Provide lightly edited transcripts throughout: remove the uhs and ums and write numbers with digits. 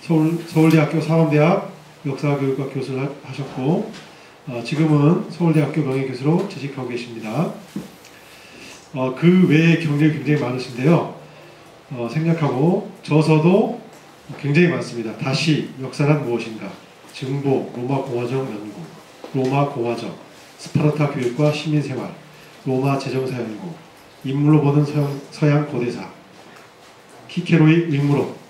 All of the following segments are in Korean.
서울대학교 상암대학 역사교육과 교수를 하셨고 지금은 서울대학교 명예교수로 재직하고 계십니다. 그 외에 경력이 굉장히 많으신데요. 생략하고 저서도 굉장히 많습니다. 다시 역사란 무엇인가, 증보, 로마 공화정 연구, 로마 공화정, 스파르타 교육과 시민생활, 로마 재정사 연구, 인물로 보는 서양 고대사, 키케로의 의무록,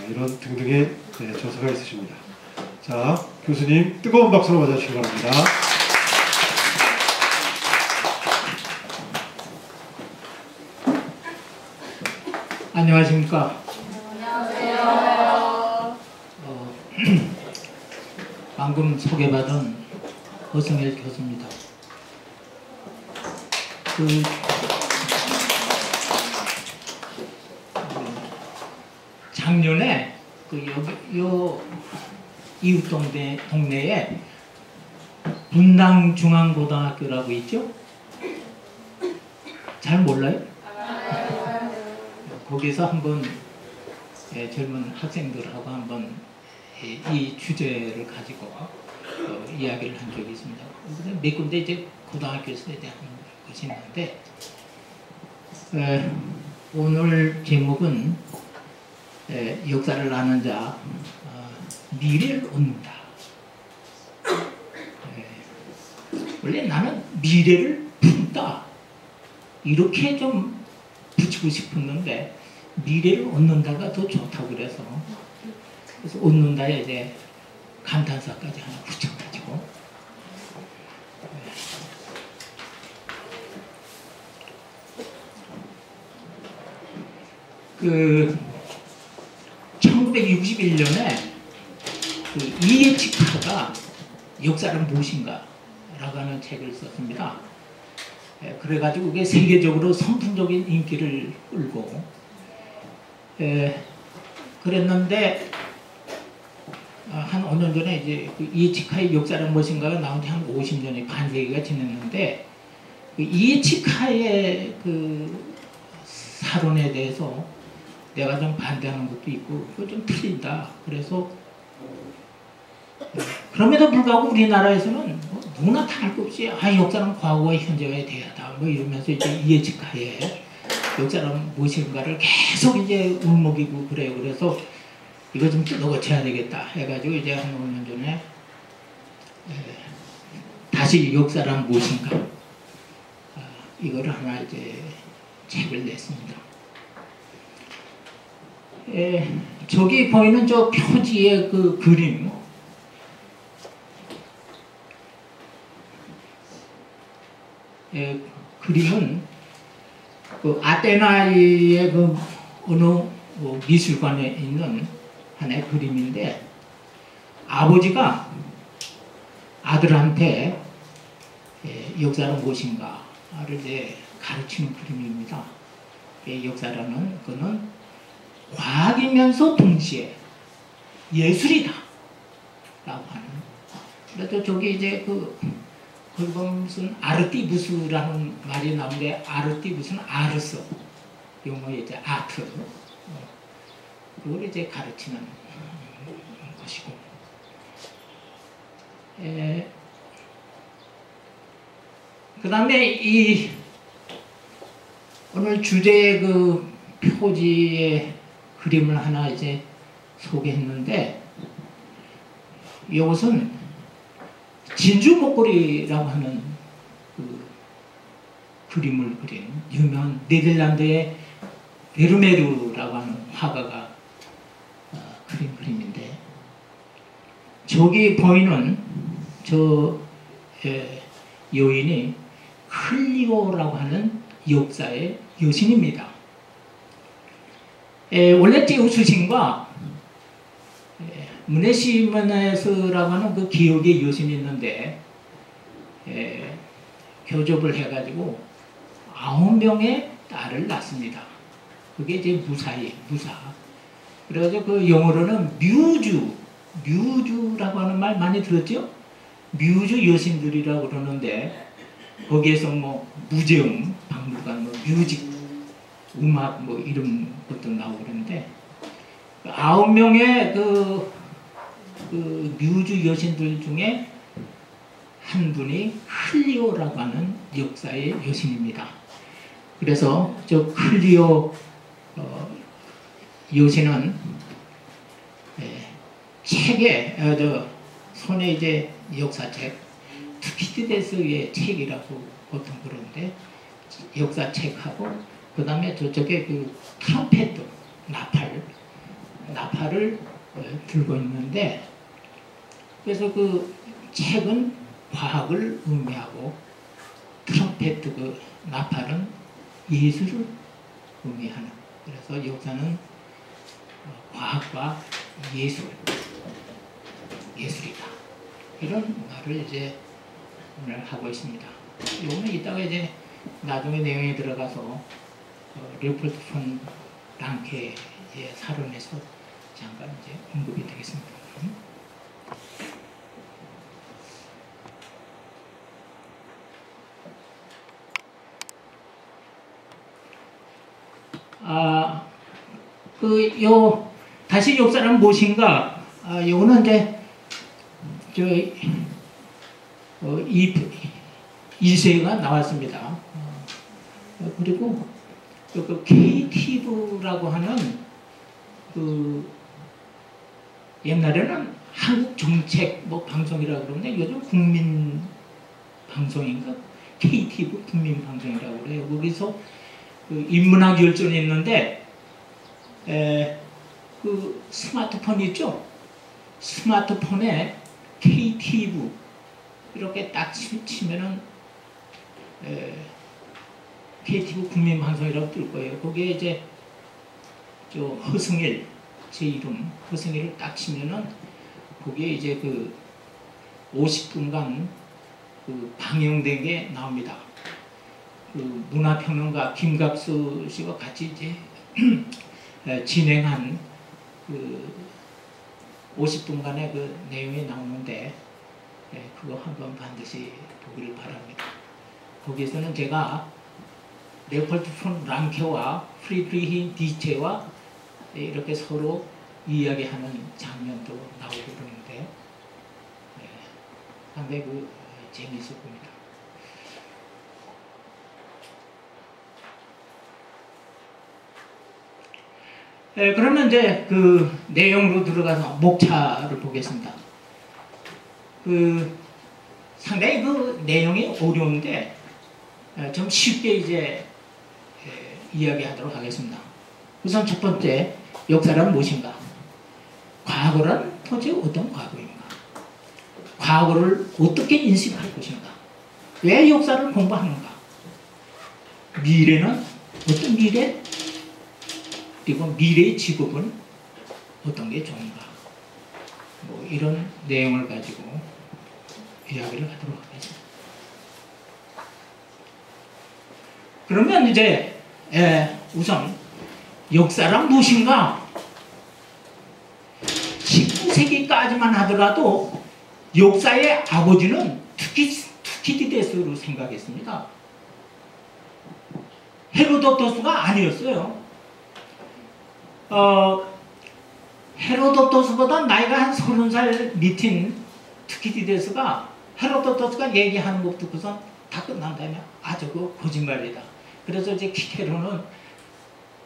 이런 등등의 저서가 있으십니다. 자, 교수님 뜨거운 박수로 맞아주시기 바랍니다. 안녕하십니까. 안녕하세요. 방금 소개받은 허승일 교수입니다. 작년에 요 이웃 동네에 분당중앙고등학교라고 있죠? 잘 몰라요? 거기서 한번 젊은 학생들하고 한번 이 주제를 가지고 이야기를 한 적이 있습니다. 몇 군데 이제 고등학교에서 대한 것이 있는데 오늘 제목은 역사를 아는 자, 미래를 얻는다. 원래 나는 미래를 품다 이렇게 좀 붙이고 싶었는데 미래를 얻는다가 더 좋다고 그래서 얻는다에 이제 감탄사까지 하나 붙여가지고 그 1961년에 그 이에치카가 역사는 무엇인가 라고 하는 책을 썼습니다. 그래가지고 그게 세계적으로 선풍적인 인기를 끌고 그랬는데 한 5년 전에 이제 그 이에치카의 역사는 무엇인가가 나온 지 한 50년이 반세기가 지났는데 그 이에치카의 그 사론에 대해서 내가 좀 반대하는 것도 있고 그거 좀 틀린다. 그래서 그럼에도 불구하고 우리나라에서는 뭐 누구나 다 알 것 없이 역사는 과거와 현재와 대하다 뭐 이러면서 이제 이에치카의 역사는 무엇인가를 계속 이제 울먹이고 그래요. 그래서 이거 좀 뜯어고쳐야 되겠다 해가지고 이제 한 5년 전에 다시 역사란 무엇인가 이거를 하나 이제 책을 냈습니다. 저기 보이는 저 표지의 그 그림 그림은 그 아테나의 그 어느 미술관에 있는 하나의 그림인데 아버지가 아들한테 역사는 무엇인가를 이제 가르치는 그림입니다. 역사라는 거는 과학이면서 동시에 예술이다 라고 하는. 그래서 저기 이제 거기 보면 무슨 아르티부스라는 말이 나오는데 아르티부스는 아르스 용어의 이제 아트 그걸 이제 가르치는 것이고 그 다음에 이 오늘 주제의 그 표지의 그림을 하나 이제 소개했는데 이것은 진주 목걸이라고 하는 그 그림을 그린 유명한 네덜란드의 베르메르라고 하는 화가가 그린 그림인데 저기 보이는 저 여인이 클리오라고 하는 역사의 여신입니다. 원래 제우스신과 무네시메네스라고 하는 그 기억의 여신이 있는데 교접을 해가지고 9명의 딸을 낳습니다. 그게 이제 무사. 그래가지고 그 영어로는 뮤즈라고 하는 말 많이 들었죠? 뮤즈 여신들이라고 그러는데 거기에서 뭐 무제um, 박물관, 뭐 뮤직, 음악 뭐 이런 것도 나오고 그러는데 9명의 그 뮤즈 여신들 중에 한 분이 클리오라고 하는 역사의 여신입니다. 그래서 저 클리오 여신은 책에 손에 이제 역사책 투키디데스의 책이라고 보통 그러는데 역사책하고 그 다음에 저쪽에 그 트럼펫 나팔을 들고 있는데 그래서 그 책은 과학을 의미하고 트럼펫 그 나팔은 예술을 의미하는 그래서 역사는 과학과 예술이다 이런 말을 이제 오늘 하고 있습니다. 이거는 이따가 이제 나중에 내용에 들어가서 레오폴드 폰 랑케의 사론에서 잠깐 이제 언급이 되겠습니다. 다시 역사는 무엇인가? 요거는 이제 이세가 나왔습니다. 그리고 그 KTV라고 하는 그 옛날에는 한국 정책 뭐 방송이라고 그러는데 요즘 국민 방송인가? KTV 국민 방송이라고 그래요. 거기서 그 인문학 열전이 있는데 그 스마트폰 있죠? 스마트폰에 KTV 이렇게 딱 치면은 KTV 국민방송이라고 뜰 거예요. 거기에 이제 저 허승일 제 이름 허승일을 딱 치면은 거기에 이제 그 50분간 그 방영된 게 나옵니다. 그 문화평론가 김갑수 씨와 같이 이제 진행한 그 50분간의 그 내용이 나오는데 그거 한번 반드시 보기를 바랍니다. 거기에서는 제가 레오폴드 폰 랑케와 프리드리히 니체와 이렇게 서로 이야기하는 장면도 나오고 그러는데 상당히 그 재미있을 겁니다. 그러면 이제 그 내용으로 들어가서 목차를 보겠습니다. 그 상당히 그 내용이 어려운데 좀 쉽게 이제 이야기하도록 하겠습니다. 우선 첫 번째, 역사란 무엇인가? 과거란 도대체 어떤 과거인가? 과거를 어떻게 인식할 것인가? 왜 역사를 공부하는가? 미래는 어떤 미래? 그리고 미래의 직업은 어떤 게 좋은가? 뭐 이런 내용을 가지고 이야기를 하도록 하겠습니다. 그러면 이제 우선 역사란 무엇인가? 19세기까지만 하더라도 역사의 아버지는 투키디데스로 생각했습니다. 헤로도토스가 아니었어요. 헤로도토스보다 나이가 한 30살 밑인 투키디데스가 헤로도토스가 얘기하는 것 듣고선 다 끝난 다음에 저거 거짓말이다. 그래서 이제 키케로는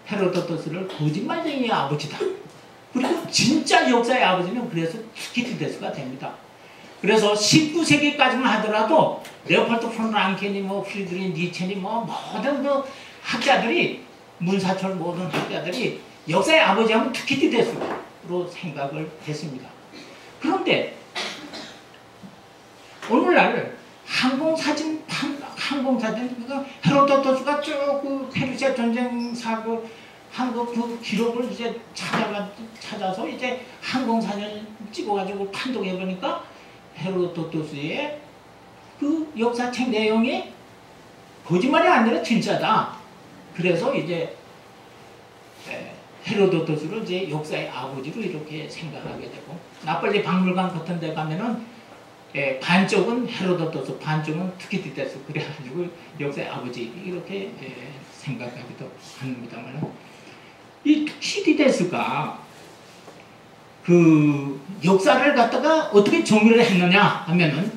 헤로도토스를 거짓말쟁이의 아버지다. 그리고 진짜 역사의 아버지는 그래서 투키디데스가 됩니다. 그래서 19세기까지만 하더라도 레오폴드 폰 랑케니 뭐 프리드리히 니체니 뭐 모든 그 학자들이 문사철 모든 학자들이 역사의 아버지하면 투키디데스로 생각을 했습니다. 그런데 오늘날 항공사진 그러니까 헤로도토스가 쭉 그 페르시아 전쟁 사고 한 그 기록을 이제 찾아서 이제 항공사진을 찍어가지고 판독해 보니까 헤로도토스의 그 역사책 내용이 거짓말이 아니라 진짜다. 그래서 이제 헤로도토스를 이제 역사의 아버지로 이렇게 생각하게 되고 나폴리 박물관 같은 데 가면은 반쪽은 헤로도토스, 반쪽은 투키디데스 그래가지고 역사의 아버지 이렇게 생각하기도 합니다만 이 투키디데스가 그 역사를 갖다가 어떻게 정의를 했느냐 하면은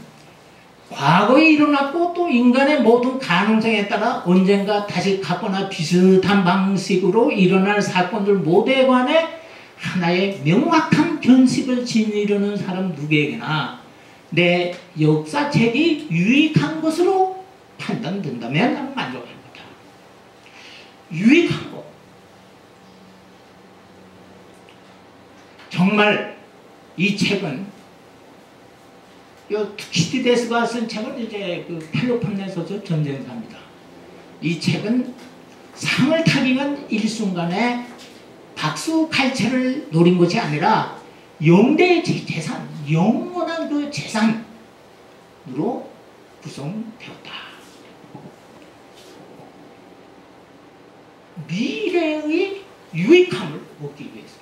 과거에 일어났고 또 인간의 모든 가능성에 따라 언젠가 다시 같거나 비슷한 방식으로 일어날 사건들 모두에 관해 하나의 명확한 견식을 지니려는 사람 누구에게나 내 역사책이 유익한 것으로 판단된다면 나는 만족할 거다. 유익한 거. 정말 이 책은 투키디데스가 쓴 책은 이제 그 펠로폰네소스 전쟁사입니다. 이 책은 상을 타기 위한 일순간에 박수 칼채를 노린 것이 아니라 영대의 재산, 영원한 그 재산으로 구성되었다. 미래의 유익함을 얻기 위해서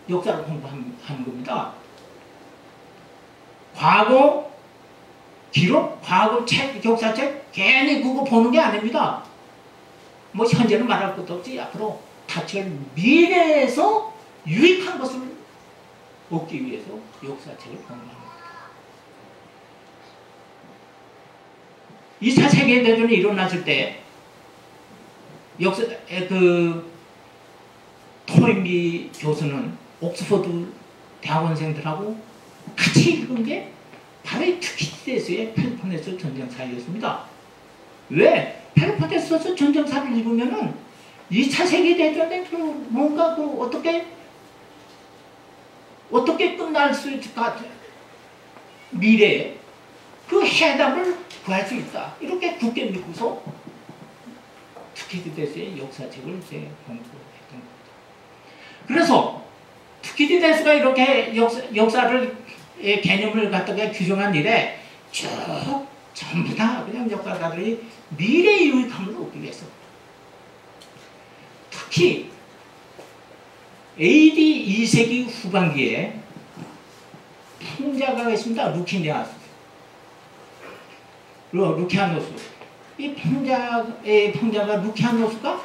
역사를 공부하는 겁니다. 과거 기록, 과거 책, 역사책 괜히 그거 보는 게 아닙니다. 뭐 현재는 말할 것도 없지 앞으로 닥칠 미래에서 유익한 것을 얻기 위해서 역사책을 공부합니다. 2차 세계대전이 일어났을 때 역사 토인비 교수는 옥스퍼드 대학원생들하고 같이 읽은 게 바로 이 투키디데스의 펠로폰네소 전쟁사였습니다. 왜? 펠로폰네소 전쟁사를 읽으면은 2차 세계대전에 뭔가 어떻게 끝날 수 있을까? 미래에 그 해답을 구할 수 있다. 이렇게 굳게 믿고서 투키디데스의 역사책을 이제 공부했던 겁니다. 그래서 투키디데스가 이렇게 역사를 개념을 갖다가 규정한 일에 쭉 전부 다 그냥 역사가들이 미래의 유익함을 얻기 위해서 특히 AD 2세기 후반기에 풍자가 있습니다. 루키아노스. 이 풍자가 루키아노스가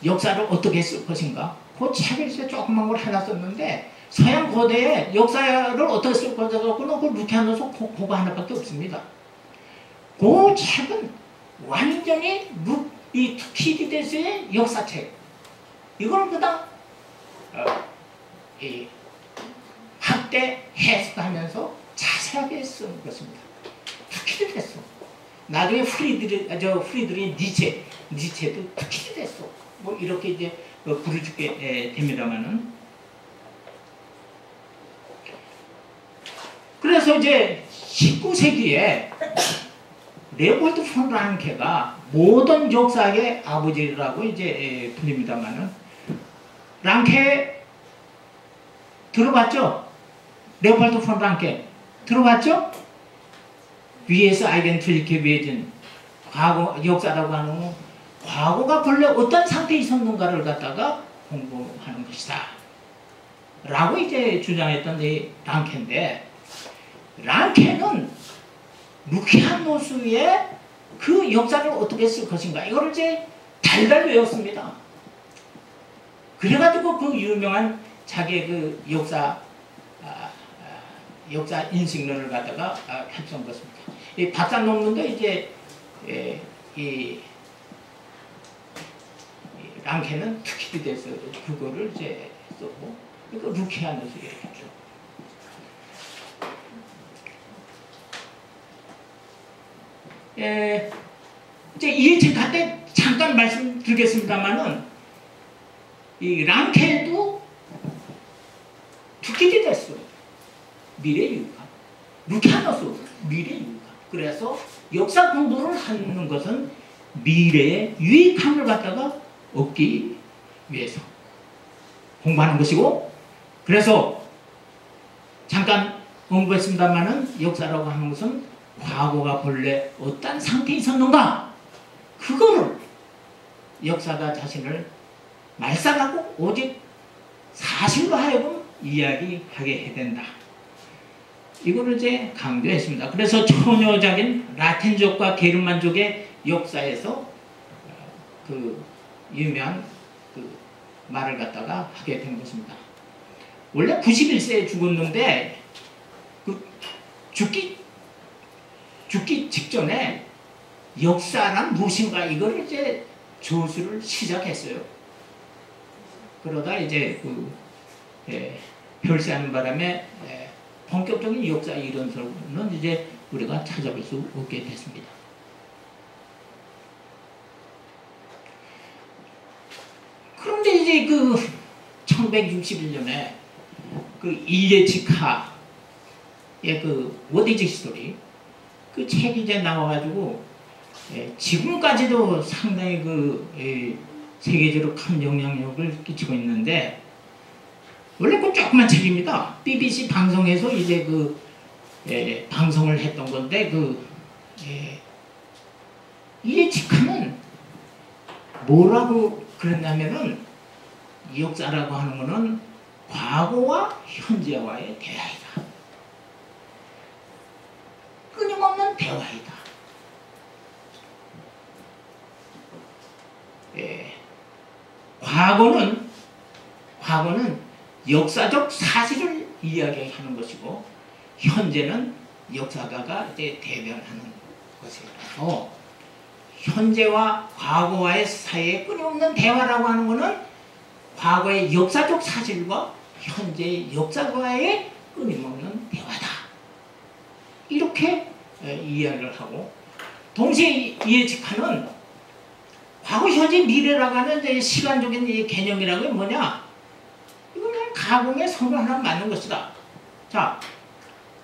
역사를 어떻게 쓸 것인가? 그 책에서 조그만 걸 하나 썼는데 서양 고대의 역사를 어떻게 쓸 것인가는 그 루키아노스 그거 하나밖에 없습니다. 그 책은 완전히 이 투키디데스의 역사책. 이걸 그다음 학대 해석하면서 자세하게 쓴 것입니다. 투키디데스. 나중에 프리드리 니체도 투키디데스. 뭐 이렇게 이제 부르짖게 됩니다만은. 그래서 이제 19세기에 레오폴드 폰 랑케가 모던 역사의 아버지라고 이제 불립니다만은 랑케 들어봤죠? 레오폴드 폰 랑케 들어봤죠? 위에서 아이덴티티 베이진 과거 역사라고 하는 건 과거가 본래 어떤 상태에 있었는가를 갖다가 공부하는 것이다. 라고 이제 주장했던 이 랑케인데 랑케는 루키아노스의 그 역사를 어떻게 쓸 것인가 이거를 이제 달달 외웠습니다. 그래가지고 그 유명한 자기의 그 역사 인식론을 갖다가 펼쳐온 것입니다. 이 박사 논문도 이제 이 랑케는 투키디데스 그거를 이제 썼고 이거 루키아노스였죠. 이제 이 책 할 때 잠깐 말씀드리겠습니다만은 이 랑케도 투키디데스 미래 유익함, 루키아노스 미래 유익함. 그래서 역사 공부를 하는 것은 미래의 유익함을 갖다가 얻기 위해서 공부하는 것이고, 그래서 잠깐 언급했습니다만은 역사라고 하는 것은 과거가 본래 어떤 상태에 있었는가 그거를 역사가 자신을 말살하고 오직 사실로 하여금 이야기하게 해야 된다. 이거를 이제 강조했습니다. 그래서 초녀적인 라틴족과 게르만족의 역사에서 그 유명한 그 말을 갖다가 하게 된 것입니다. 원래 91세에 죽었는데 그 죽기 직전에 역사란 무엇인가 이걸 이제 조수를 시작했어요. 그러다 이제 별세하는 바람에 본격적인 역사 이론서는 이제 우리가 찾아볼 수 없게 됐습니다. 그런데 이제 1161년에 이에치카의 What is History 그 책이 이제 나와가지고 지금까지도 상당히 세계적으로 큰 영향력을 끼치고 있는데 원래 그 조그만 책입니다. BBC 방송에서 이제 방송을 했던 건데 이에치카는 뭐라고 그랬냐면은 역사라고 하는 거는 과거와 현재와의 대화이다. 끊임없는 대화이다. 과거는 역사적 사실을 이야기하는 것이고 현재는 역사가가 이제 대변하는 것이라서 현재와 과거와의 사이에 끊임없는 대화라고 하는 것은 과거의 역사적 사실과 현재의 역사과의 끊임없는 대화다. 이렇게 이야기를 하고 동시에 이에치카는 과거, 현재, 미래라고 하는 이제 시간적인 개념이라는 게 뭐냐? 이거는 가공의 선을 하나 맞는 것이다. 자,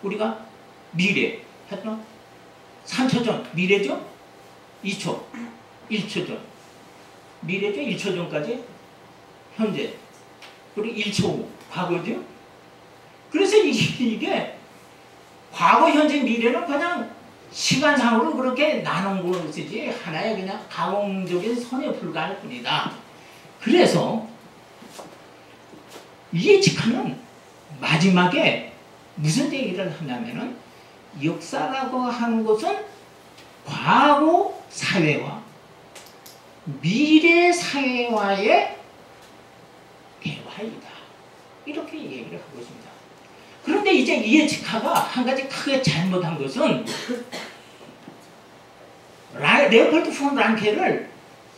우리가 미래 했죠? 3초 전 미래죠? 2초, 1초 전 미래죠? 1초 전까지 현재 그리고 1초 후 과거죠? 그래서 이게 과거, 현재, 미래는 그냥 시간상으로 그렇게 나눈 것이지 하나의 그냥 가공적인 선에 불과할 뿐이다. 그래서 이에치카는 마지막에 무슨 얘기를 하냐면은 역사라고 하는 것은 과거 사회와 미래 사회와의 대화이다. 이렇게 얘기를 하고 있습니다. 그런데 이제 이에치카가 한 가지 크게 잘못한 것은 레오폴드 폰 랑케를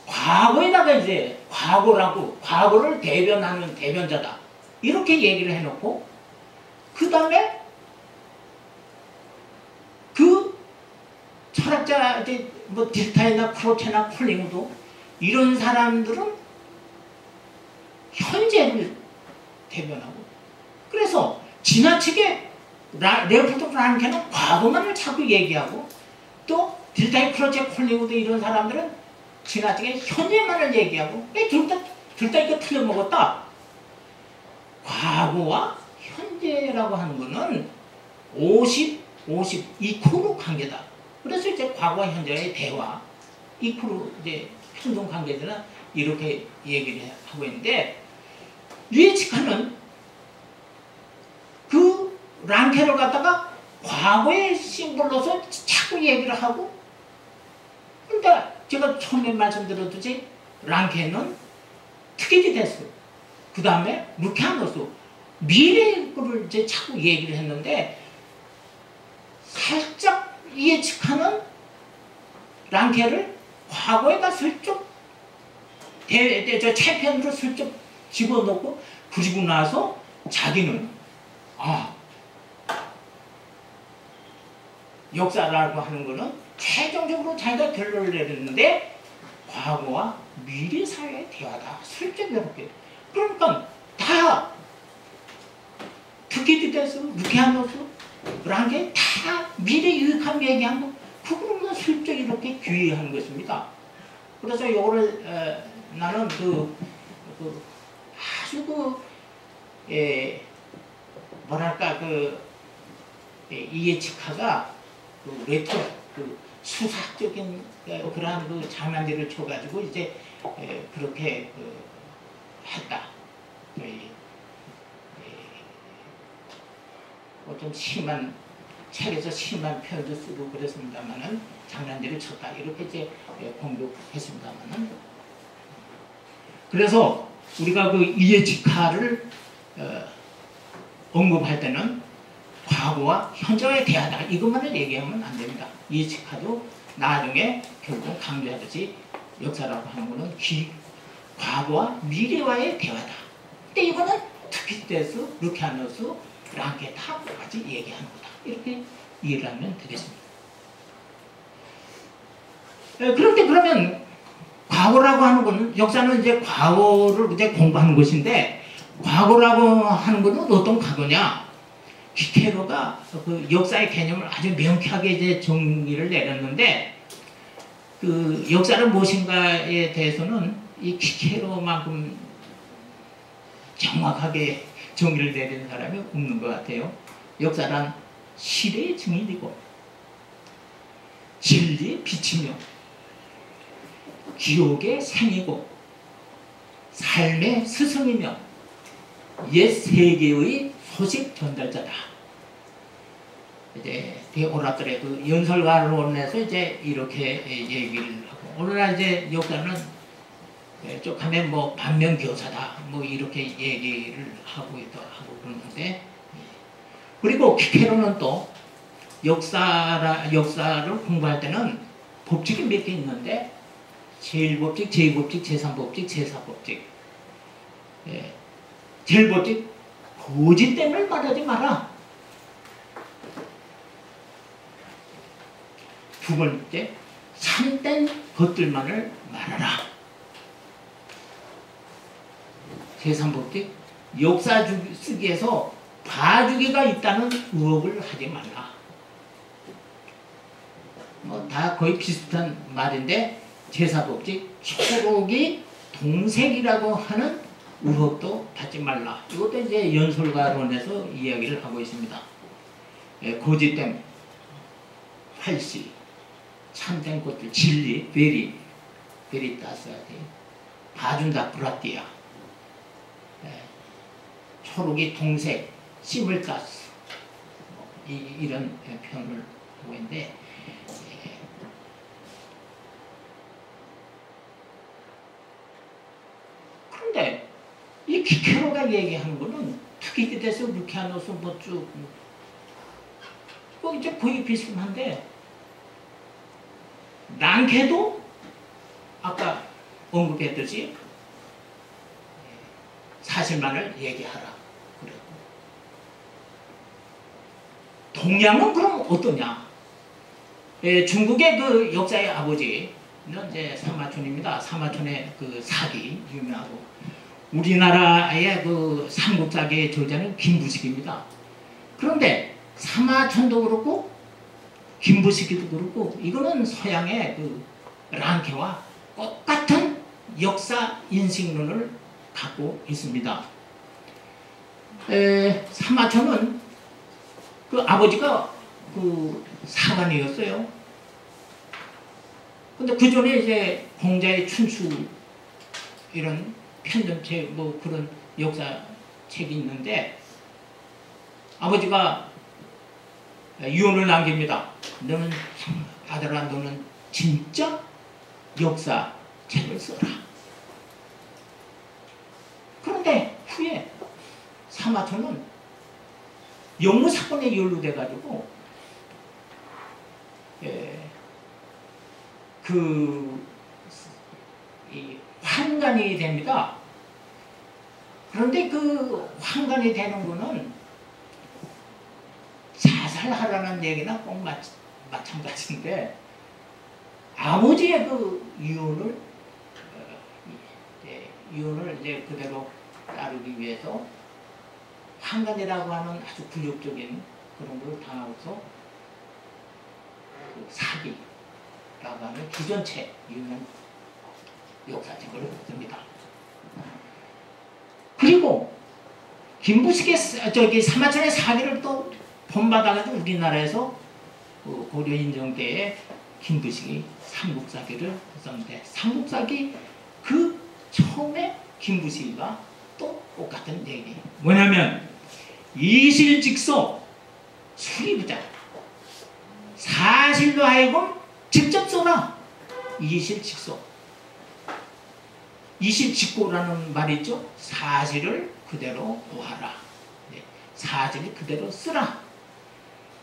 과거에다가 이제 과거를 대변하는 대변자다. 이렇게 얘기를 해놓고 그 다음에 그 철학자 이제 뭐 딜타이나 크로체나 콜링우드 이런 사람들은 현재를 대변하고 그래서 지나치게 레오폴드 프랑케는 과거만을 자꾸 얘기하고 또 딜타이 크로체 콜링우드 이런 사람들은 지나치게 현재만을 얘기하고 둘 다 이거 틀려먹었다. 과거와 현재라고 하는 거는 50, 2코로 관계다. 그래서 이제 과거와 현재의 대화, 2코로 이제 행동 관계들은 이렇게 얘기를 하고 있는데 이에치카는 그 랑케를 갖다가 과거의 심볼로서 자꾸 얘기를 하고 근데 제가 처음에 말씀드렸듯이 랑케는 특이지 됐어. 그 다음에 루케아노스 미래 거를 이제 자꾸 얘기를 했는데 살짝 이에치카는 랑케를 과거에다 슬쩍 챔피언으로 슬쩍 집어넣고 그리고 나서 자기는 역사라고 하는 거는 최종적으로 자기가 결론을 내렸는데 과거와 미래 사회의 대화다. 슬쩍 이렇게. 그러니까 다 투키디데스, 루케아노스, 랑게 다 미래 유익한 얘기한 거 그거는 슬쩍 이렇게 귀의한 것입니다. 그래서 이거를 나는 아주 뭐랄까 이에치카가 레토 수사적인 그러한 장난들을 쳐가지고 이제 그렇게 했다. 좀 심한 책에서 심한 표현도 쓰고 그랬습니다만은 장난들을 쳤다 이렇게 이제 공격했습니다만은 그래서 우리가 이에치카를 언급할 때는 과거와 현재와의 대화다 이것만을 얘기하면 안 됩니다. 이해치카도 나중에 결국 강조하듯이 역사라고 하는 것은 과거와 미래와의 대화다. 근데 이거는 투피데스, 루키아노스, 랑케타까지 얘기하는 거다. 이렇게 이해를 하면 되겠습니다. 그런데 그러면 과거라고 하는 것은 역사는 이제 과거를 이제 공부하는 것인데 과거라고 하는 것은 어떤 과거냐? 키케로가 그 역사의 개념을 아주 명쾌하게 이제 정리를 내렸는데 그 역사는 무엇인가에 대해서는 이 키케로만큼 정확하게 정의를 내리는 사람이 없는 것 같아요. 역사란 시대의 증인이고 진리의 빛이며 기억의 생이고 삶의 스승이며 옛 세계의 소식 전달자다. 이제 오라들의 그 연설가론에서 이제 이렇게 얘기를 하고 오늘날 이제 역사는 쭉 하면 뭐 반면교사다 뭐 이렇게 얘기를 하고 그러는데 그리고 키케로는 또 역사를 공부할 때는 법칙이 몇 개 있는데 제1법칙, 제2법칙, 제3법칙, 제4법칙 제1법칙 거짓됨을 말하지 마라. 두 번째 참된 것들만을 말하라. 제3법칙 역사 쓰기에서 봐주기가 있다는 의혹을 하지 말라. 다 거의 비슷한 말인데 제4법칙 초록이 동색이라고 하는 의혹도 받지 말라. 이것도 이제 연설가론에서 이야기를 하고 있습니다. 거짓됨, 활시, 참된 것들, 진리, 베리타스하디, 봐준다, 브라티아, 초록이 동색, 시물타스 이런 표현을 하고 있는데 그런데 이 키케로가 얘기하는 거는 투키디데스, 루키아노스 뭐쭉 이제 거의 비슷한데 랑케도 아까 언급했듯이 사실만을 얘기하라 그랬고 동양은 그럼 어떠냐? 중국의 그 역사의 아버지는 이제 사마천입니다. 사마천의 그 사기 유명하고 우리나라의 그 삼국사기의 저자는 김부식입니다. 그런데 사마천도 그렇고 김부식이도 그렇고 이거는 서양의 그 랑케와 똑같은 역사 인식론을 갖고 있습니다. 사마천은 그 아버지가 그 사관이었어요. 근데 그 전에 이제 공자의 춘추 이런 편전책 뭐 그런 역사책이 있는데 아버지가 유언을 남깁니다. 너는 아들아 너는 진짜 역사책을 써라. 그런데 후에 사마천은 영무 사건에 연루돼 가지고 환관이 됩니다. 그런데 그 환관이 되는 거는 자살하라는 얘기나 꼭 마찬가지인데 아버지의 그 유언을 이제 그대로 따르기 위해서 환관이라고 하는 아주 굴욕적인 그런 걸 당하고서 그 사기라고 하는 기존책 유명 역사책을 씁니다. 그리고 김부식의 사마천의 사기를 또 본받아가지고 우리나라에서 그 고려 인정 때에 김부식이 삼국사기를 썼는데 삼국사기 그 처음에 김부식이가 또 똑같은 얘기 뭐냐면 이실직소 수리부자 사실로 하여금 직접 써라. 이실직소 이실직고라는 말이 있죠. 사실을 그대로 고하라. 사실을 그대로 쓰라.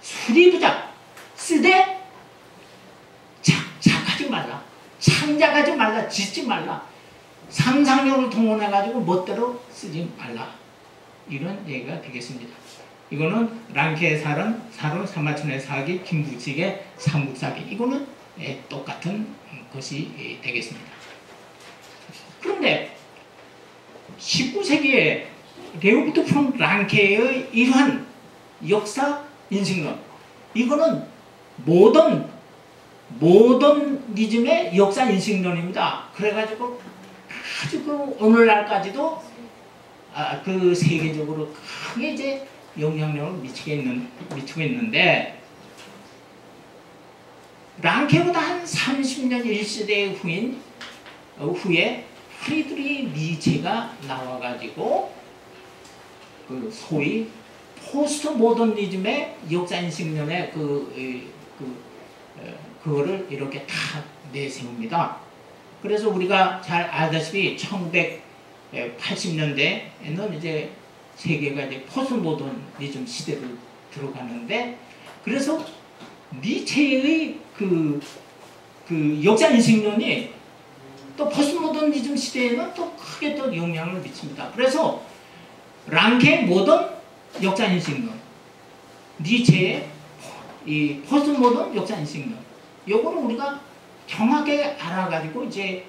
수리부작 쓰되 착하지 말라. 창작하지 말라. 짓지 말라. 상상력을 동원해가지고 멋대로 쓰지 말라. 이런 얘기가 되겠습니다. 이거는 랑케의 사론 사마천의 사기, 김부식의 삼국사기. 이거는 똑같은 것이 되겠습니다. 그런데 19세기에 레오비트 폰 랑케의 이러한 역사 인식론, 이거는 모던니즘의 역사 인식론입니다. 그래가지고 아주 그 오늘날까지도 그 세계적으로 크게 이제 영향력을 미치고 있는데, 랑케보다 한 30년 1세대 후에 프리드리히 니체가 나와가지고 그 소위 포스트 모더니즘의 역사인식론의 그거를 이렇게 다 내세웁니다. 그래서 우리가 잘 알다시피 1980년대에는 이제 세계가 이제 포스트 모더니즘 시대로 들어가는데, 그래서 니체의 그 역사인식론이 또 포스트 모더니즘 시대에는 또 크게 또 영향을 미칩니다. 그래서 랑케 모던 역사인식론, 니체의 이 포스트 모던 역사인식론, 요거는 우리가 정확하게 알아가지고 이제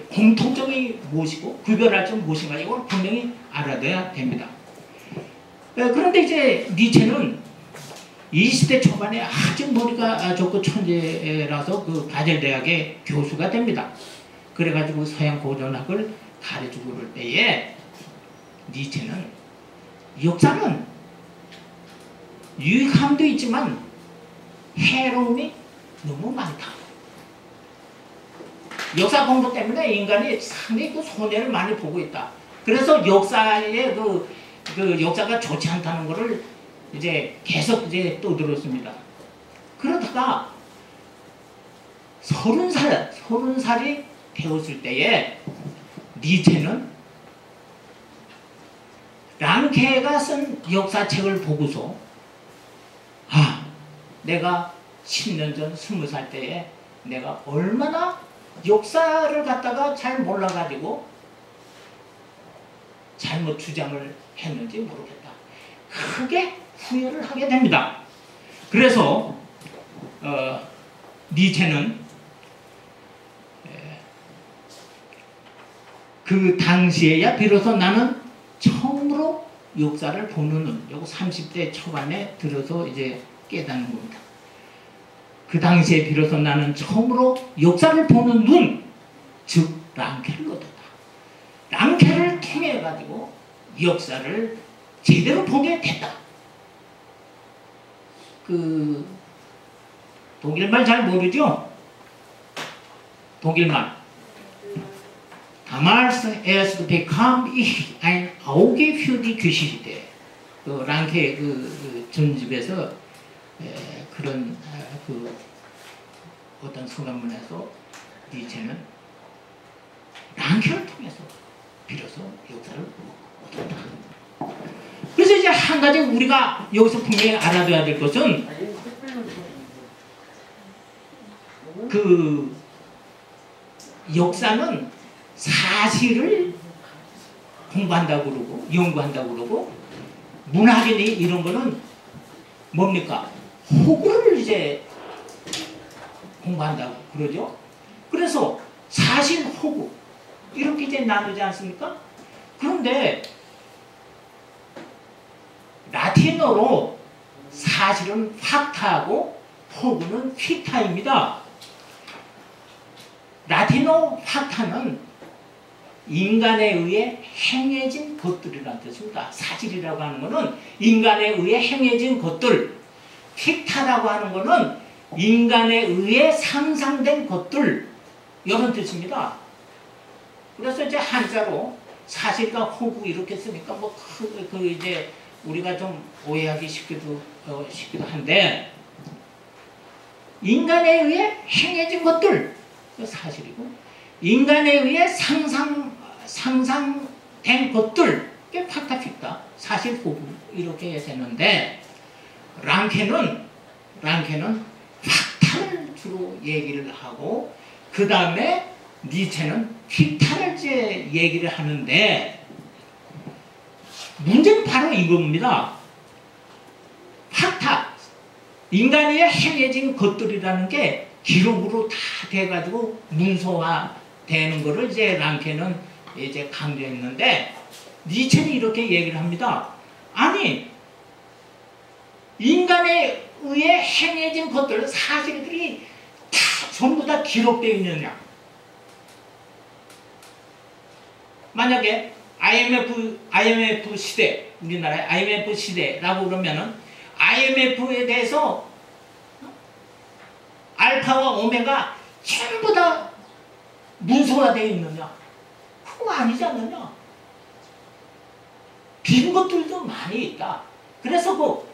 공통점이 무엇이고 구별할 점 무엇인가, 이걸 분명히 알아둬야 됩니다. 그런데 이제 니체는 20대 초반에 아주 머리가 좋고 천재라서 그 바젤 대학의 교수가 됩니다. 그래가지고 서양 고전학을 가르치고 그럴 때에 니체는 역사는 유익함도 있지만 해로움이 너무 많다. 역사 공부 때문에 인간이 상당히 그 손해를 많이 보고 있다. 그래서 역사의 그 역사가 좋지 않다는 것을 이제 계속 이제 떠들었습니다. 그러다가 30살이 되었을 때에 니체는 랑케가 쓴 역사책을 보고서 내가 10년 전 20살 때에 내가 얼마나 역사를 갖다가 잘 몰라가지고 잘못 주장을 했는지 모르겠다. 크게 후회를 하게 됩니다. 그래서 니체는 그 당시에야 비로소 나는 처음으로 역사를 보는 눈, 요거 30대 초반에 들어서 이제 깨닫는 겁니다. 그 당시에 비로소 나는 처음으로 역사를 보는 눈, 즉 랑케를 얻었다. 랑케를 통해 가지고 역사를 제대로 보게 됐다. 그 독일말 잘 모르죠? 독일말. Damals erst bekam ich ein Auge für die Geschichte. 그 랑케 그 전집에서 그런 어떤 소감문에서 니체는 랑케를 통해서 비로소 역사를 얻었다. 그래서 이제 한 가지 우리가 여기서 분명히 알아둬야 될 것은 그 역사는 사실을 공부한다고 그러고 연구한다고 그러고, 문학이니 이런 거는 뭡니까? 호구를 이제 공부한다고 그러죠. 그래서 사실, 호구 이렇게 이제 나누지 않습니까? 그런데 라틴어로 사실은 팍타하고 호구는 휘타입니다. 라틴어 팍타는 인간에 의해 행해진 것들이라는 뜻입니다. 사실이라고 하는 것은 인간에 의해 행해진 것들, 픽타라고 하는 것은 인간에 의해 상상된 것들, 이런 뜻입니다. 그래서 이제 한자로 사실과 호구 이렇게 쓰니까 뭐 이제 우리가 좀 오해하기 쉽기도 한데, 인간에 의해 행해진 것들 사실이고, 인간에 의해 상상된 것들, 게 팍타 픽타 사실 호구 이렇게 되는데 랑케는 확탈을 주로 얘기를 하고 그 다음에 니체는 휘탈을 이제 얘기를 하는데 문제는 바로 이겁니다. 확탈 인간이 행해진 것들이라는 게 기록으로 다 돼가지고 문서화되는 거를 이제 랑케는 이제 강조했는데 니체는 이렇게 얘기를 합니다. 아니 인간에 의해 행해진 것들 사실들이 다 전부 다 기록되어 있느냐. 만약에 IMF 시대 우리나라의 IMF 시대라고 그러면은 IMF에 대해서 알파와 오메가 전부 다 문서화되어 있느냐? 그거 아니지 않느냐? 빈 것들도 많이 있다. 그래서 그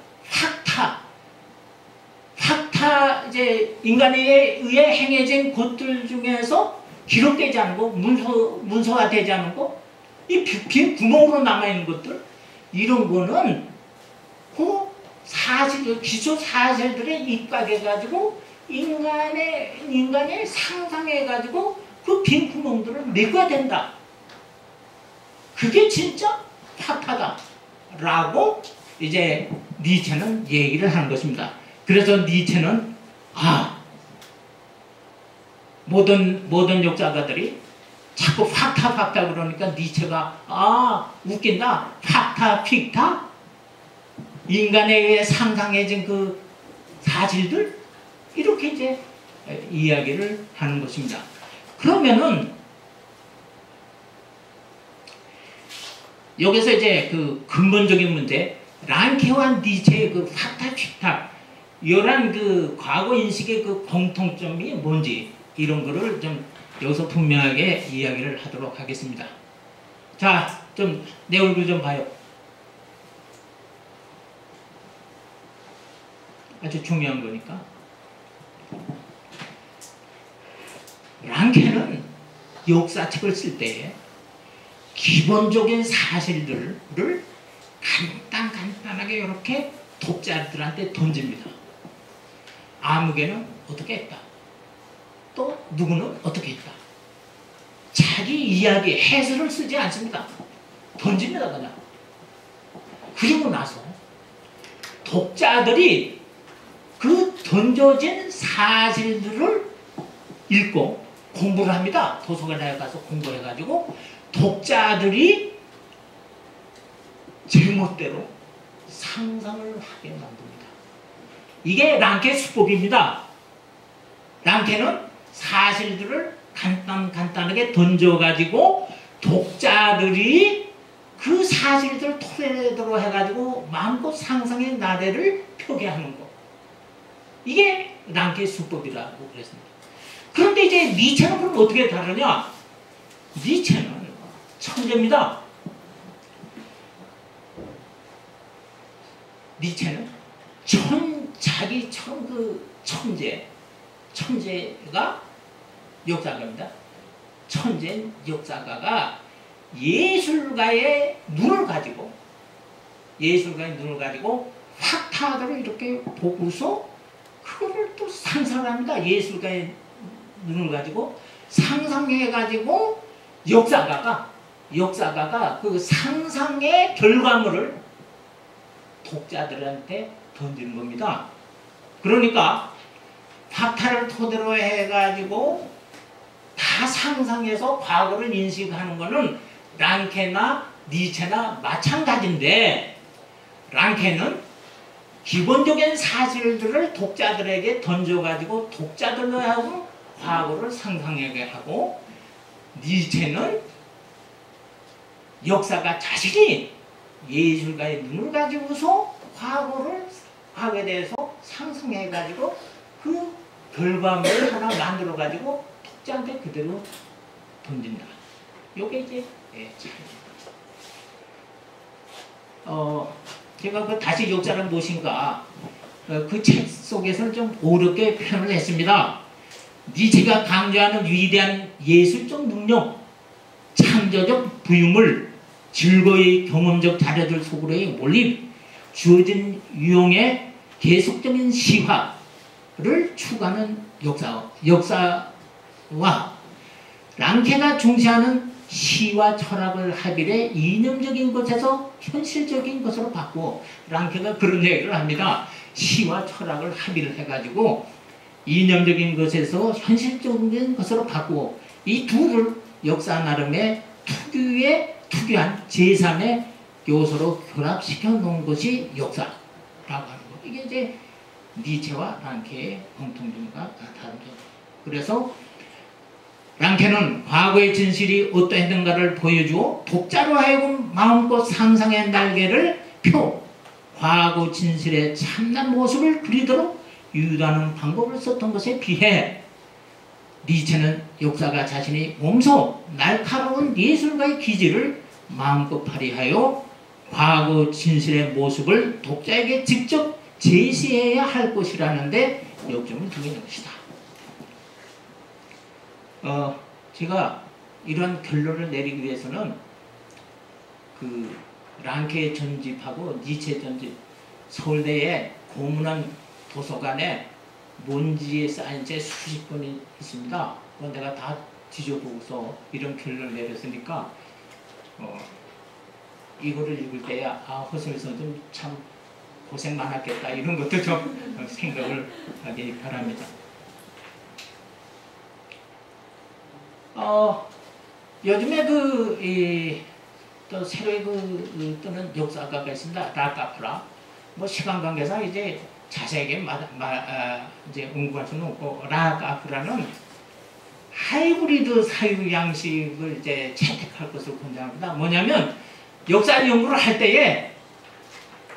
확타 이제 인간에 의해 행해진 것들 중에서 기록되지 않고 문서화되지 않은 거, 이 빈 구멍으로 남아 있는 것들 이런 거는 그 사실 기초 사실들에 입각해 가지고 인간의 상상해 가지고 그 빈 구멍들을 메꿔야 된다. 그게 진짜 확타다라고 이제 니체는 얘기를 하는 것입니다. 그래서 니체는 모든 역사가들이 자꾸 확타 그러니까 니체가 웃긴다. 확타 픽타 인간에 의해 상상해진 그 사실들 이렇게 이제 이야기를 하는 것입니다. 그러면은 여기서 이제 그 근본적인 문제 랑케와 니체의 그 확타 픽타 이런 그 과거 인식의 그 공통점이 뭔지 이런 거를 좀 여기서 분명하게 이야기를 하도록 하겠습니다. 자, 좀 내 얼굴 좀 봐요. 아주 중요한 거니까. 랑케는 역사책을 쓸 때에 기본적인 사실들을 간단하게 이렇게 독자들한테 던집니다. 아무개는 어떻게 했다. 또 누구는 어떻게 했다. 자기 이야기, 해설을 쓰지 않습니다. 던집니다 그냥. 그리고 나서 독자들이 그 던져진 사실들을 읽고 공부를 합니다. 도서관에 가서 공부해가지고 독자들이 제멋대로 상상을 하게 만듭니다. 이게 랑케 수법입니다. 랑케는 사실들을 간단하게 던져가지고 독자들이 그 사실들을 토대로 해가지고 마음껏 상상의 나래를 펴게 하는 것. 이게 랑케 수법이라고 그랬습니다. 그런데 이제 니체는 그럼 어떻게 다르냐? 니체는 천재입니다. 니체는 자기처럼 그 천재가 역사가입니다. 천재 역사가가 예술가의 눈을 가지고 확타들을 이렇게 보고서 그거를 또 상상합니다. 예술가의 눈을 가지고 상상해가지고 역사가가 그 상상의 결과물을 독자들한테 던지는 겁니다. 그러니까 확타를 토대로 해가지고 다 상상해서 과거를 인식하는 것은 랑케나 니체나 마찬가지인데 랑케는 기본적인 사실들을 독자들에게 던져가지고 독자들로 하고 과거를 상상하게 하고 니체는 역사가 자신이 예술가의 눈을 가지고서 과거를 하게 돼서 상상해가지고 그 결과물을 하나 만들어가지고 독자한테 그대로 던진다. 요게 이제 제가 그 다시 역사는 무엇인가 그 책 속에서는 좀 어렵게 표현을 했습니다. 니체가 강조하는 위대한 예술적 능력, 창조적 부유물, 즐거이 경험적 자료들 속으로의 몰입, 주어진 유형의 계속적인 시화를 추구하는 역사와 랑케가 중시하는 시와 철학을 합일해 이념적인 것에서 현실적인 것으로 바꾸어, 랑케가 그런 얘기를 합니다. 시와 철학을 합의를 해가지고 이념적인 것에서 현실적인 것으로 바꾸어 이 둘을 역사 나름의 특유한 제3의 요소로 결합시켜 놓은 것이 역사라고 하는 것. 이게 이제 니체와 랑케의 공통점과 다른 점. 그래서 랑케는 과거의 진실이 어떠했는가를 보여주어 독자로 하여금 마음껏 상상의 날개를 펴 과거 진실의 참난 모습을 그리도록 유도하는 방법을 썼던 것에 비해 니체는 역사가 자신이 몸소 날카로운 예술가의 기질을 마음껏 발휘하여 과거 진실의 모습을 독자에게 직접 제시해야 할 것이라는데 역점을 두게 된 것이다. 제가 이런 결론을 내리기 위해서는 그 랑케 전집하고 니체 전집, 서울대의 고문원 도서관에 먼지에 쌓인 채 수십 권이 있습니다. 그건 내가 다 뒤져보고서 이런 결론을 내렸으니까 이거를 읽을 때야 허승일 선생님 참 고생 많았겠다 이런 것도 좀 생각을 하기 바랍니다. 요즘에 또 새로이 뜨는 역사가가 있습니다. 라카프라. 뭐 시간 관계상 이제 자세하게 이제 언급할 수는 없고, 라카프라는 하이브리드 사유 양식을 이제 채택할 것을 권장합니다. 뭐냐면 역사 연구를 할 때에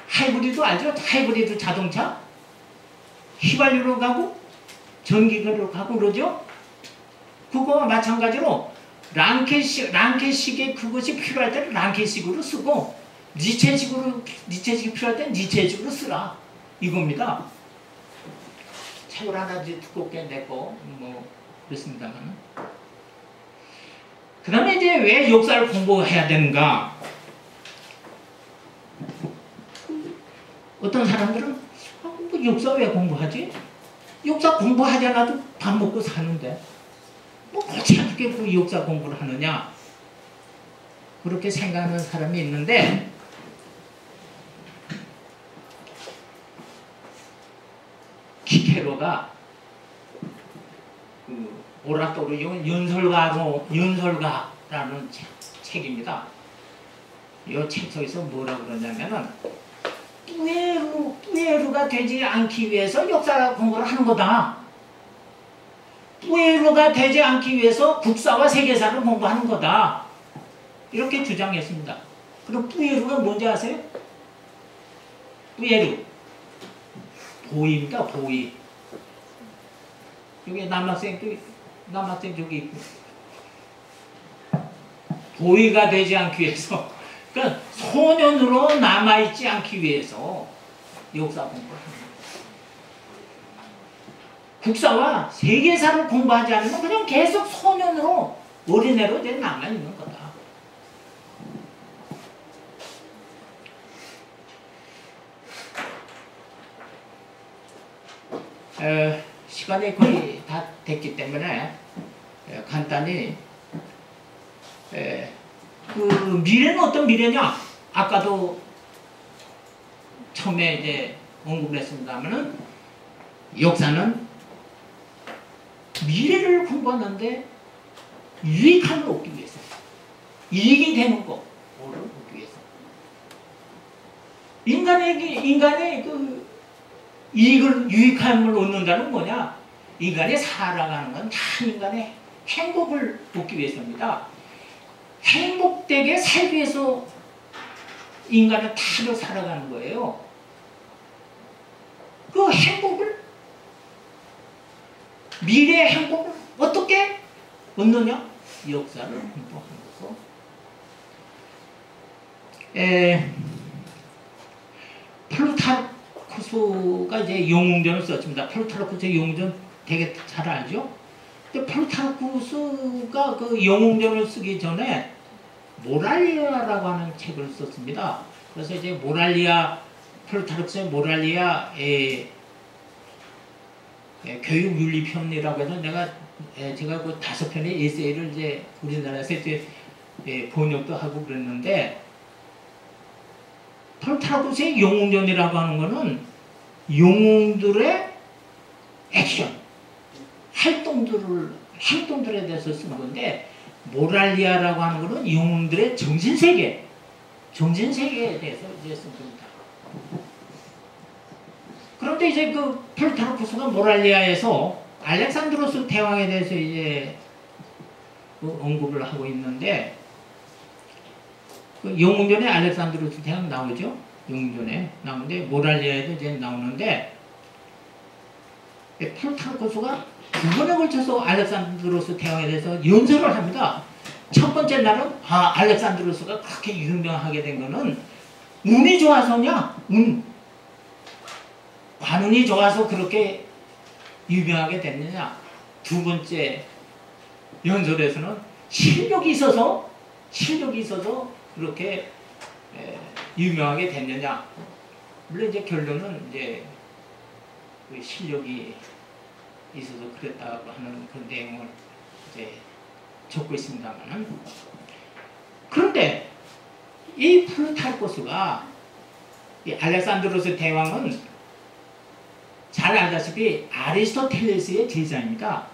하이브리드 알죠? 하이브리드 자동차 휘발유로 가고 전기로 가고 그러죠? 그거와 마찬가지로 랑케식의 그것이 필요할 때는 랑케식으로 쓰고 니체식이 필요할 때는 니체식으로 쓰라 이겁니다. 책을 하나 두껍게 냈고 뭐 그렇습니다만, 그 다음에 이제 왜 역사를 공부해야 되는가? 어떤 사람들은 뭐 역사 왜 공부하지? 역사 공부하지 않아도 밥 먹고 사는데 뭐 어떻게 그 역사 공부를 하느냐, 그렇게 생각하는 사람이 있는데, 키케로가 그 오라토리온 연설가라는 책입니다. 이 책 속에서 뭐라고 그러냐면은 뿌에루가 되지 않기 위해서 역사 공부를 하는 거다. 뿌에루가 되지 않기 위해서 국사와 세계사를 공부하는 거다. 이렇게 주장했습니다. 그럼 뿌에루가 뭔지 아세요? 뿌에루 보이입니다. 보이. 여기 남학생 저기 있고, 보이가 되지 않기 위해서, 그러니까 소년으로 남아있지 않기 위해서 역사 공부를 합니다. 국사와 세계사를 공부하지 않으면 그냥 계속 소년으로, 어린애로 이제 남아있는 거다. 시간이 거의 다 됐기 때문에 간단히 그 미래는 어떤 미래냐? 아까도 처음에 이제 언급을 했습니다만은 역사는 미래를 공부하는데 유익함을 얻기 위해서, 이익이 되는 거를 얻기 위해서, 인간의 그 이익을, 유익함을 얻는다는 뭐냐? 인간이 살아가는 건 다 인간의 행복을 얻기 위해서입니다. 행복되게 살기 위해서 인간은 다로 살아가는 거예요. 그 행복을, 미래의 행복을 어떻게 얻느냐? 역사를 공부하면서. 플루타르쿠스가 이제 영웅전을 썼습니다. 플루타르쿠스의 영웅전 되게 잘 알죠? 근데 플루타르쿠스가 그 영웅전을 쓰기 전에 모랄리아라고 하는 책을 썼습니다. 그래서 이제 모랄리아, 플루타르크스의 모랄리아의 교육윤리편이라고 해서 제가 그 5편의 에세이를 이제 우리나라에서 이제 번역도 하고 그랬는데, 플루타르크스의 영웅전이라고 하는 거는 영웅들의 액션, 행동들에 대해서 쓴 건데, 모랄리아라고 하는 거는 영웅들의 정신세계에 대해서 이제 쓴 겁니다. 그런데 이제 그 플루타르크스가 모랄리아에서 알렉산드로스 대왕에 대해서 이제 그 언급을 하고 있는데, 그 영웅전에 알렉산드로스 대왕 나오죠? 영웅전에 나오는데, 모랄리아에도 이제 나오는데, 플루타르크스가 2번에 걸쳐서 알렉산드로스 대왕에 대해서 연설을 합니다. 첫 번째 날은 알렉산드로스가 그렇게 유명하게 된 거는 운이 좋아서냐? 관운이 좋아서 그렇게 유명하게 됐느냐? 두 번째 연설에서는 실력이 있어서 그렇게 유명하게 됐느냐? 물론 이제 결론은 이제 그 실력이 있어서 그랬다고 하는 그런 내용을 이제 적고 있습니다만은, 그런데 이 플루타르코스가, 이 알렉산드로스 대왕은 잘 알다시피 아리스토텔레스의 제자입니다.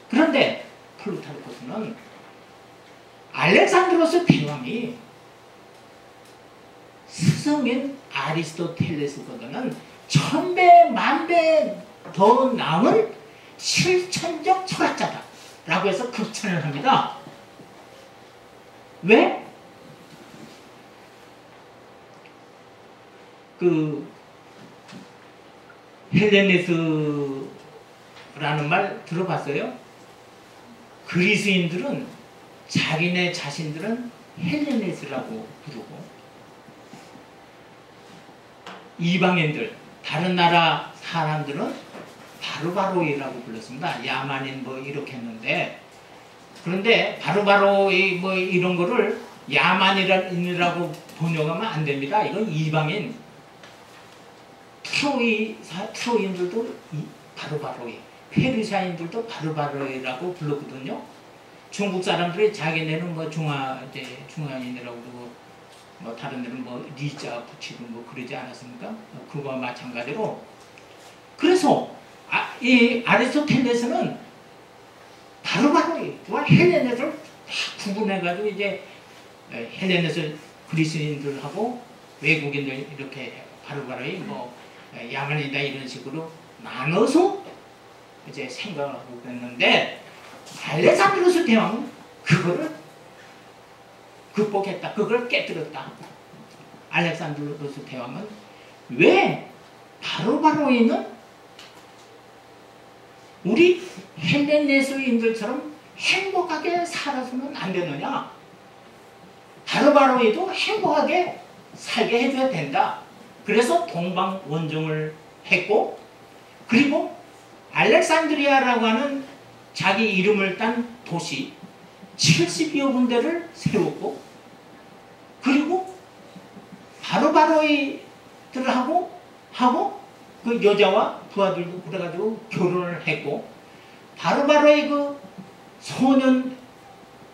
그런데 플루타르코스는 알렉산드로스 대왕이 스승인 아리스토텔레스보다는 1000배, 10,000배 더 나은 실천적 철학자다라고 해서 극찬을 합니다. 왜? 그 헬레네스라는 말 들어봤어요? 그리스인들은 자기네 자신들은 헬레네스라고 부르고, 이방인들, 다른 나라 사람들은 바로바로이라고 불렀습니다. 야만인 뭐 이렇게 했는데, 그런데 바로바로이 뭐 이런 거를 야만인이라고 번역하면 안 됩니다. 이건 이방인, 트로이인들도 바로바로이, 페르시아인들도 바로바로이라고 불렀거든요. 중국 사람들이 자기네는 뭐 중화인이라고 그러고, 뭐 다른 데는 뭐 리자 붙이고 뭐 그러지 않았습니까? 그거와 마찬가지로. 그래서 이 아리스토텔레스는 바로바로 헬레네스를 다 구분해가지고 이제 헬레네스 그리스인들하고 외국인들 이렇게 바로바로 뭐 야만이다 이런 식으로 나눠서 이제 생각을 하고 그랬는데, 알렉산드로스 대왕은 그거를 극복했다. 그걸 깨뜨렸다. 알렉산드로스 대왕은 왜 바로바로이는 우리 헬레네스인들처럼 행복하게 살아서는 안 되느냐? 바로바로이도 행복하게 살게 해줘야 된다. 그래서 동방원정을 했고, 그리고 알렉산드리아라고 하는 자기 이름을 딴 도시 70여 군데를 세웠고, 그리고 바로바로이들하고 그 여자와 부하들도 그래가지고 결혼을 했고, 바로바로이 그 소년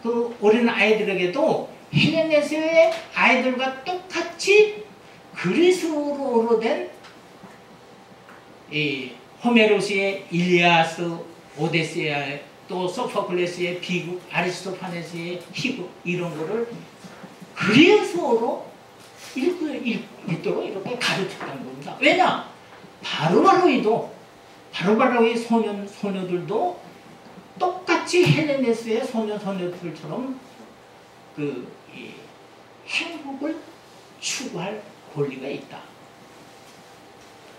그 어린 아이들에게도 헬레네스의 아이들과 똑같이 그리스어로 된 이 호메로스의 일리아스, 오데세아, 또 소포클레스의 비극, 아리스토파네스의 희극 이런 거를 그리스어로 읽도록 이렇게 가르쳤다는 겁니다. 왜냐? 바로바로이 소녀들도 똑같이 헬레네스의 소녀들처럼 그 행복을 추구할 권리가 있다.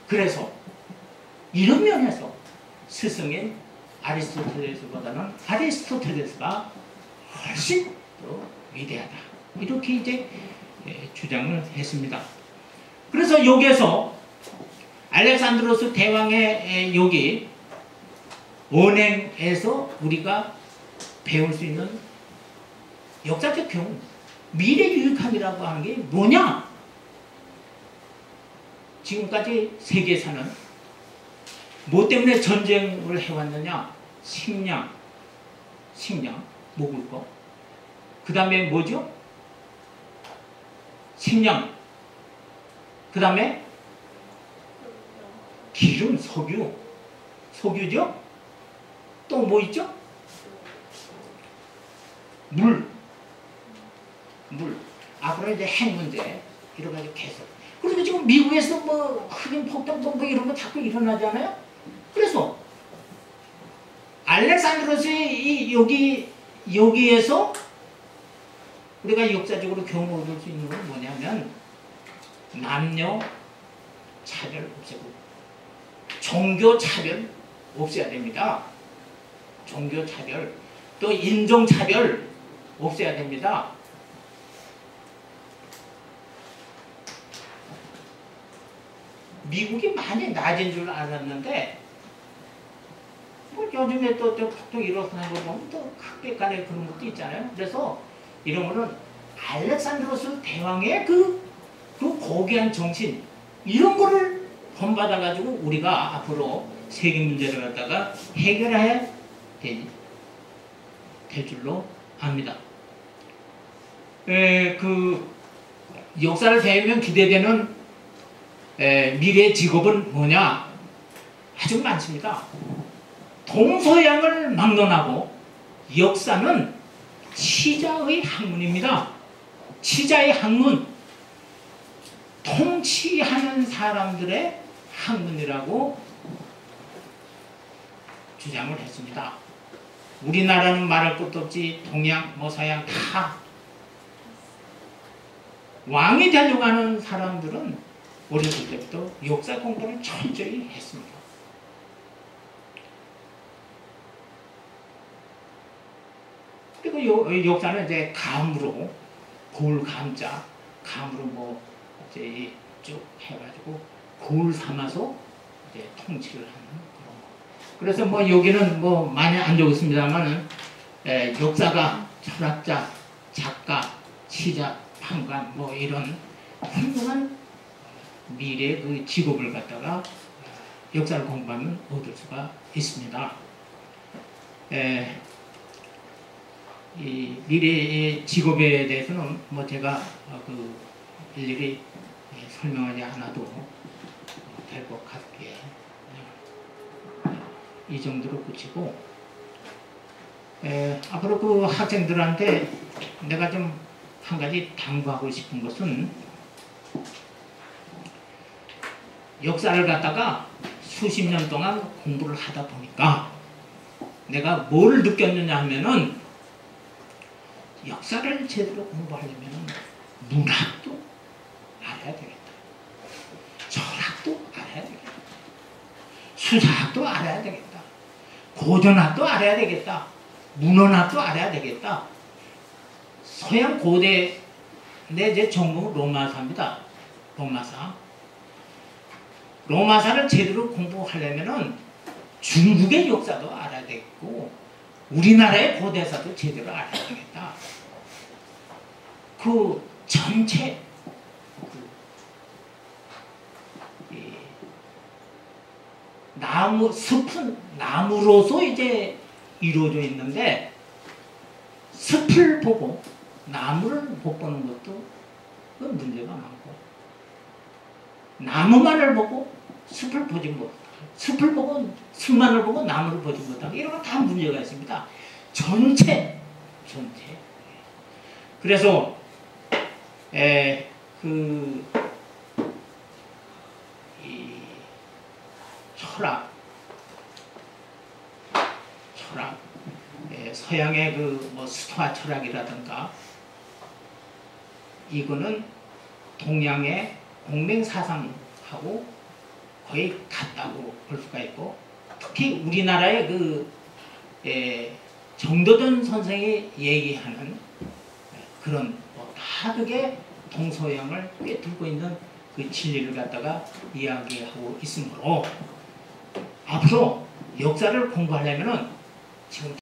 그래서 이런 면에서 스승인 아리스토텔레스보다는 아리스토텔레스가 훨씬 더 위대하다. 이렇게 이제 주장을 했습니다. 그래서 여기에서 알렉산드로스 대왕의 여기 언행에서 우리가 배울 수 있는 역사적 경우 미래 유익함이라고 하는 게 뭐냐? 지금까지 세계사는 뭐 때문에 전쟁을 해왔느냐? 식량, 먹을 거. 그 다음에 뭐죠? 식량. 그 다음에 기름, 석유죠? 또 뭐 있죠? 물. 앞으로 이제 핵 문제 이런 가지고 계속. 그리고 지금 미국에서 뭐 흑인 폭동 뭐 이런 거 자꾸 일어나잖아요. 그래서 알렉산드로스의 여기에서 우리가 역사적으로 경험을 얻을 수 있는 건 뭐냐면 남녀 차별 없애고 종교 차별 없애야 됩니다. 종교 차별 또 인종 차별 없애야 됩니다. 미국이 많이 낮은 줄 알았는데 뭐 요즘에 또 폭동 일어나는 거 보면 또 크게 간에 그런 것도 있잖아요. 그래서 이런 거는 알렉산드로스 대왕의 그 고귀한 정신 이런 거를 본받아 가지고 우리가 앞으로 세계 문제를 갖다가 해결해야 될 줄로 압니다. 그 역사를 배우면 기대되는 미래 직업은 뭐냐? 아주 많습니다. 동서양을 막론하고 역사는 치자의 학문입니다. 치자의 학문, 통치하는 사람들의 학문이라고 주장을 했습니다. 우리나라는 말할 것도 없지 동양, 서양 다 왕이 되려고 하는 사람들은 어렸을 때부터 역사 공부를 철저히 했습니다. 그리고 역사는 이제 감으로 골 감자 감으로 뭐 이제 쭉 해가지고 골 삼아서 이제 통치를 하는 그런 거. 그래서 뭐 여기는 뭐 많이 안 적었습니다만은 역사가 철학자, 작가, 시자, 판관 뭐 이런 훌륭한 미래 그 직업을 갖다가 역사를 공부하면 얻을 수가 있습니다. 이 미래의 직업에 대해서는 뭐 제가 그 일일이 설명하지 않아도 될 것 같기에 이 정도로 그치고 앞으로 그 학생들한테 내가 좀 한 가지 당부하고 싶은 것은 역사를 갖다가 수십 년 동안 공부를 하다 보니까 내가 뭘 느꼈느냐 하면은 역사를 제대로 공부하려면 문학도 알아야 되겠다. 철학도 알아야 되겠다. 수사학도 알아야 되겠다. 고전학도 알아야 되겠다. 문헌학도 알아야 되겠다. 서양 고대 내 제 전공은 로마사입니다. 로마사를 제대로 공부하려면은 중국의 역사도 알아야 되겠고 우리나라의 고대사도 제대로 알아야 되겠다. 그 전체 숲은 나무로서 이제 이루어져 있는데 숲을 보고 나무를 못 보는 것도 그 문제가 많고 나무만을 보고 숲을 보지 못하고 숲을 보고 숲만을 보고 나무를 보지 못하고 이런 건 다 문제가 있습니다. 전체 그래서 이 철학 서양의 그 뭐 스토아 철학이라든가 이거는 동양의 공맹 사상하고 거의 같다고 볼 수가 있고 특히 우리나라의 그 정도전 선생이 얘기하는 그런 뭐 다르게 동서양을 꿰뚫고 있는 그 진리를 갖다가 이야기하고 있으므로 앞으로 역사를 공부하려면은 지금